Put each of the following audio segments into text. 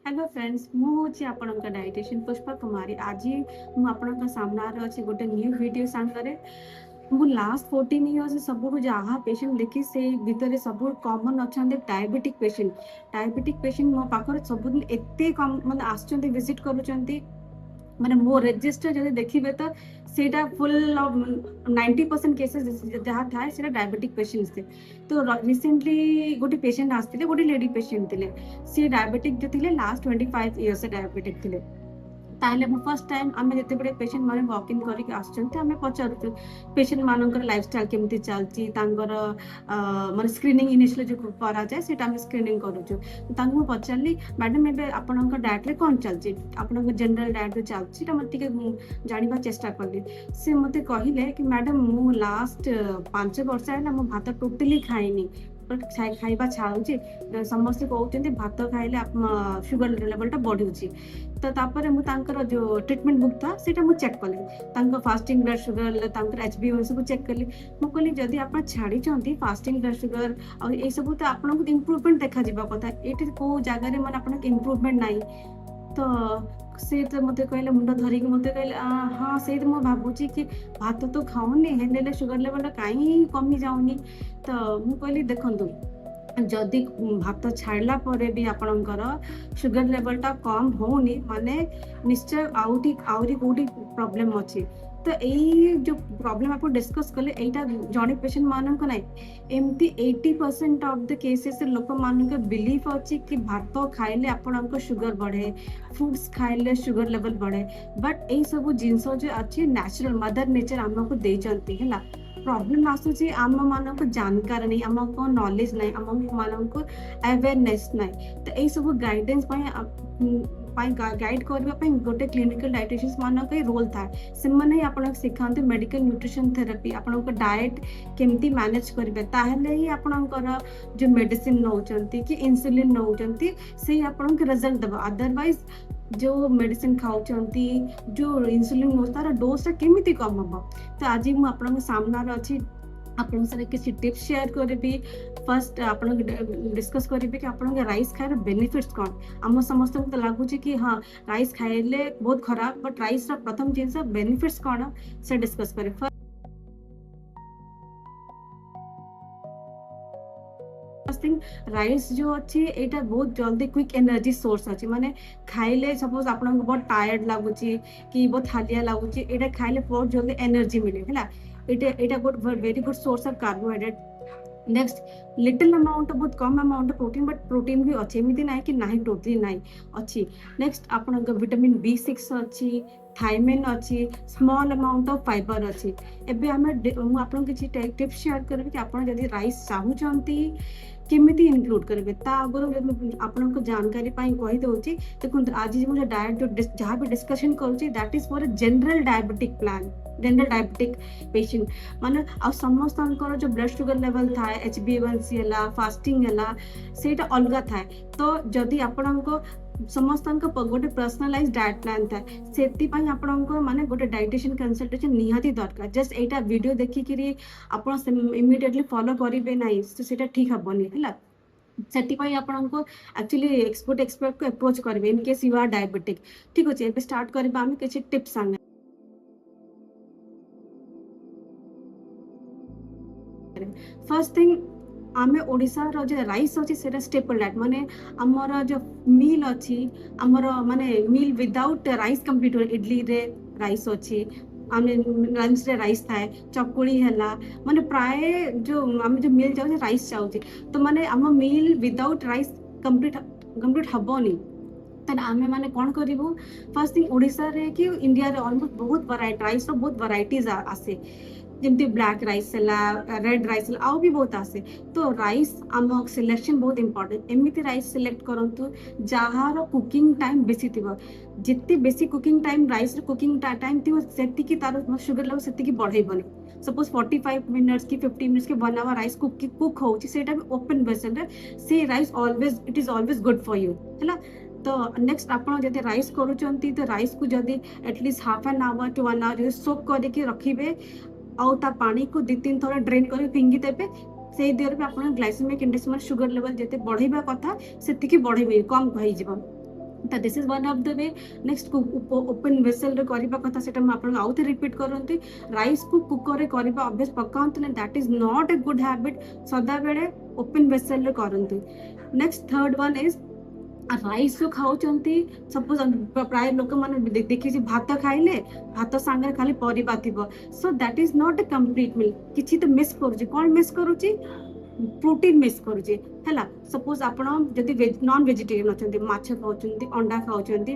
Hello friends मुझे आपणक dietitian Pushpa कुमारी आज मु आपणक सामने अच्छे गोटे न्यू वीडियो सांगे मु लास्ट 14 इयर्स सब जहाँ पेशेंट देखी से भितर सब कॉमन अच्छा डायबिटिक पेशेंट मो पाखे सब एत कम मतलब आसुँच विजिट करुँच माने मो रेजिस्टर जब देखिए तो सेटा फुल ऑफ 90% केसेस जहाँ था सेटा डायबिटिक पेशेंट्स थे। तो रिसेंटली गोटे पेशेंट आसते गोटे लेडी पेशेंट थे सी डायबिटिक जो थे लास्ट 25 इयर्स डायबिटिक थे। ताहले फर्स्ट टाइम आम जिते बड़े पेशेंट मैंने वॉक इन करके आम पचारूँ पेशेंट मानकर लाइफस्टाइल केमती चलती माने स्क्रीनिंग इनिशियली जो कराए से स्क्रीनिंग करूँ पचारि मैडम एवं आपण डाएट रे कौन चलती आप जनरल डाएट जो चलती मत जानवा चेष्टा कली सी मत कहले कि मैडम मु लास्ट 5 वर्ष है मो भात टोटली खाइनी खाइबा छाड़ी समस्ते कहते भात खाइले सुगर लेवल बढ़ी तो तापर मुझे जो ट्रिटमेंट बुक था सीटा मुझे चेक कली फास्टिंग ब्लड सुगर HbA1 सब चेक कली मुझे कहली जदि आप छाड़ी फास्टिंग ब्लड सुगर और ये सब तो आपको इम्प्रूवमेंट देखा कथा ये कौ जगार मैंने आप इम्प्रूवमेंट ना तो से तो मत कहले मुंड धरिक मत कहले हाँ से तो मुझे भावुची कि भात तो खाऊनी हेल्ले सुगर लेवल कहीं कमी जाऊनी तो मुझे कहली देखूँ जदि भात छाड़ला परे भी आपणकर सुगर लेवल टा कम होनी माने निश्चय आउरी कोटी प्रॉब्लम अच्छी तो यही जो प्रॉब्लम आप डिस्कस कले एटा जड़े पेशेंट मान को ना एमती 80% ऑफ द केसेस लोक मान बिलीफ अच्छी कि भात खाइले आपणक सुगर बढ़े फ्रूट्स खाइले सुगर लेवल बढ़े बट यही सब जिनस जो अच्छी नेचुरल मदर नेचर आमको देती है प्रॉब्लम आसूची आम मान को जानकार नहीं आमको नॉलेज नहीं आम मान को अवेयरनेस नहीं तो यही सब गाइडेंस गाइड करने गोटे क्लिनिकल डाइटिशियंस मान रोल थाए से आपको शिखाते मेडिकल न्यूट्रिशन थेरेपी आपको डाएट केमती मैनेज करेंगे ताहले ही आपणकर जो मेडिसिन नौ कि इंसुलिन नौ से आपको रिजल्ट देव अदरवाइज जो मेडिसिन खाऊँ जो इंसुलिन नौ तार डोज केमी कम हम तो आज मुझे सामने अच्छी आपन सारे किसी टिप्स शेयर करी फर्स्ट आप डिस्कस करी कि आप राइस खाइर बेनिफिट्स कौन आम समस्त को तो लगुच कि हाँ राइस खाइले बहुत खराब बट राइस प्रथम जिनस बेनिफिट्स कौन से डिस्कस करें राइस जो अच्छी यहाँ बहुत जल्दी क्विक एनर्जी सोर्स अच्छी माने खाइले सपोज आप बहुत टायर्ड लगुच कि बहुत हालिया लगुच ये खाइले बहुत जल्दी एनर्जी मिले है এটা good very good source of carbohydrate next little amount बहुत कम अमाउंट प्रोटीन बट प्रोटीन भी अच्छे एमती ना कि ना टोटली ना अच्छी नेक्स्ट आप विटामिन B6 अच्छी थायमिन अच्छी स्मॉल अमाउंट ऑफ फाइबर अच्छी एबे हमें आपन किसी टिप्स शेयर करबे कि आपन यदि राइस चाहूचंती केमिति इनक्लूड करेंगे आगर आपको जानकारी कही दूसरी देखो आज मुझे डाएट जो जहाँ भी डिस्कशन करुँच that is for general diabetic plan general diabetic patient माने आ समस्त जो ब्लड सुगर लेवल था HbA1c है फास्टिंग है से अलग था तो जदि आपण समस्त गोटे पर्सनलाइज डाएट प्लान था से माने गोटे डाइटिशियन कंसल्टेशन निहाती दरकार जस्ट एटा वीडियो देखिकी आप इमिडिएटली फॉलो करेंगे ना तो ठीक हेनी है से आपको एक्चुअली एक्सपर्ट को अप्रोच करेंगे in case you are diabetic ठीक अच्छे एबे स्टार्ट करबा हम किसी टिप्स संगे फर्स्ट थिंग आमे ओडिसा रो जो राइस अच्छी से स्टेपल डाएट माने आमर जो मील अच्छी आमर माने मील विदाउट राइस कंप्लीट इडली रे राइस अच्छी आमे लंच रे राइस थाए चकुड़ी हैला माने प्राय जो आमे जो मील चाहू राइस चाहू तो माने आम मील विदाउट राइस कंप्लीट हबनी तो आमे माने कौन करूँ फर्स्ट थिंग ओडिसा रे कि इंडिया रे ऑलमोस्ट बहुत वैरायटी राइस रो बहुत वैराइटीज आसे जमती ब्लैक राइस रेड राइस आउ भी बहुत आसे तो राइस आम सिलेक्शन बहुत इंपोर्टेंट एमती राइस सिलेक्ट करंतु जार कुकिंग टाइम बेसी थी जिते बेसी cooking time rice cooking time थी से तार सुगर लेवल से बढ़ेबनी सपोज 45 मिनट्स की 50 मिनट्स के 1 आवर राइस कुक हो ओपन बेसन से rice always it is always good for you है तो नेक्स्ट आप राइस करुँच तो राइस को जदि at least half an hour to 1 hour soak करके रखिए आउ पानी को 2-3 थर ड्रेन कर फिंगी देवे से देर भी आप ग्लाइसेमिक इंडेक्स सुगर लेवल जिते बढ़ेबा कथा से बढ़ेबे कम हो तो this is one of the way. Next open vessel रे करबा कथा सेटा म आपन आउथे रिपीट करंती। राइस को कुकर रे करबा अभ्यास पकांत ने, that is not a good habit. सदा बेले ओपन वेसल रे करंती। Next third one is rice जो खाऊचंती, सपोज प्राय लोक माने देखि भात खाइले भात संगे खाली परिबा थिबो, so that is not a complete meal. किछि तो मिस करूची, कोन मिस करूची? प्रोटीन मिस करूची हैला। सपोज आपण जदि नॉन वेजिटेरियन अछंती, माछ खाउचंती, अंडा खाउचंती,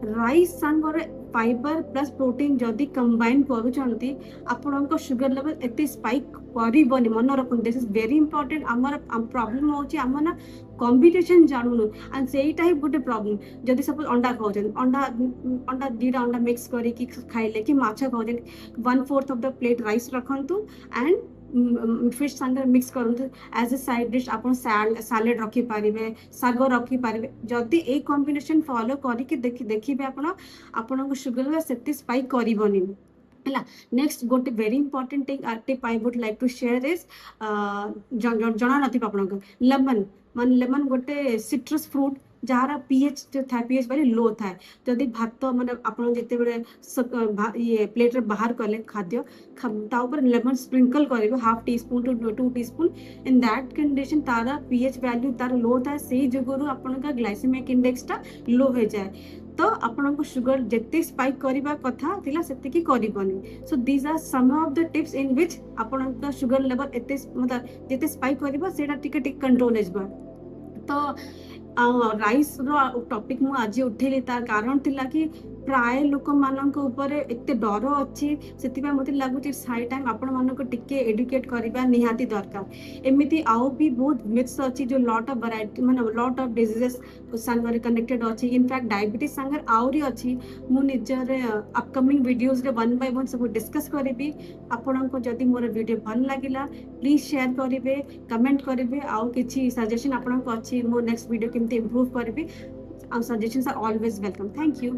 राइस संगरे फाइबर प्लस प्रोटीन जदि कंबाइन करूचंती, आपणको शुगर लेवल एते स्पाइक करिवनी। मन रखुन, दिस इज वेरी इंपोर्टेंट। हमर प्रॉब्लम होची हम ना कॉम्बिनेशन जानूनु, एंड सेटा ही गोटे प्रॉब्लम। जदि सपोज अंडा खाउचंती, अंडा दीटा अंडा मिक्स करी कि खाइले, कि माछ खाउचंती, 1/4 ऑफ द प्लेट राइस रखंतु एंड फिश संगे मिक्स करंतु एज ए साइड डिश। आपण सैलेड रखी पारिबे, साग रखी पारिबे। जदि ए कॉम्बिनेशन फॉलो करी कि देखिबे आपण शुगर लेवल सेति स्पाइक करिवनी हैला। नेक्स्ट गोटे very important tip I would like to share is, जना नथि आपनको, लेमन। मान लेमन गोटे सिट्रस फ्रूट जार पीएच जो था, पीएच वाली लो था। जदि भात माने आपण जेते बेले ये प्लेट रे बाहर करले खाद्य, ता ऊपर लेमन स्प्रिंकल करिवो 1/2 teaspoon to 2 teaspoon. In that condition तारा पीएच वैल्यू तार लो था, से जगरु आपण का ग्लाइसेमिक इंडेक्स ता लो हो जाए। तो आपनको शुगर जिते स्पाइक करबा कथा थिला सेति की करिवनी। So these are some of the tips in which आपनको शुगर लेवल एते मतलब जिते स्पाइक करबा सेटा टिके कंट्रोल हेजबा। तो राइस रो टॉपिक मु आज उठेली, तार कारण थिला कि प्राय लोक मानक ऊपर एते डर अछि, सेतिबा मते लागुची साइ टाइम आपण मानक टिके एडुकेट करबा निहाती दरकार। एमिति आउ भी बहुत मिथ्स अछि जो लॉट ऑफ वैरायटी माने लॉट ऑफ डिजीजेस संगे कनेक्टेड अछि। इनफैक्ट डायबिटीज संगे आउरी अछि। मु निजर अपकमिंग वीडियोस रे वन बाय वन सब डिस्कस करबी। आपण को जदि मोर वीडियो भल लागिला प्लीज शेयर करिवे, कमेंट करिवे। आउ किछि सजेशन आपण को अछि मो नेक्स्ट वीडियो केमते इंप्रूव करबी, आउ suggestions are always welcome. Thank you.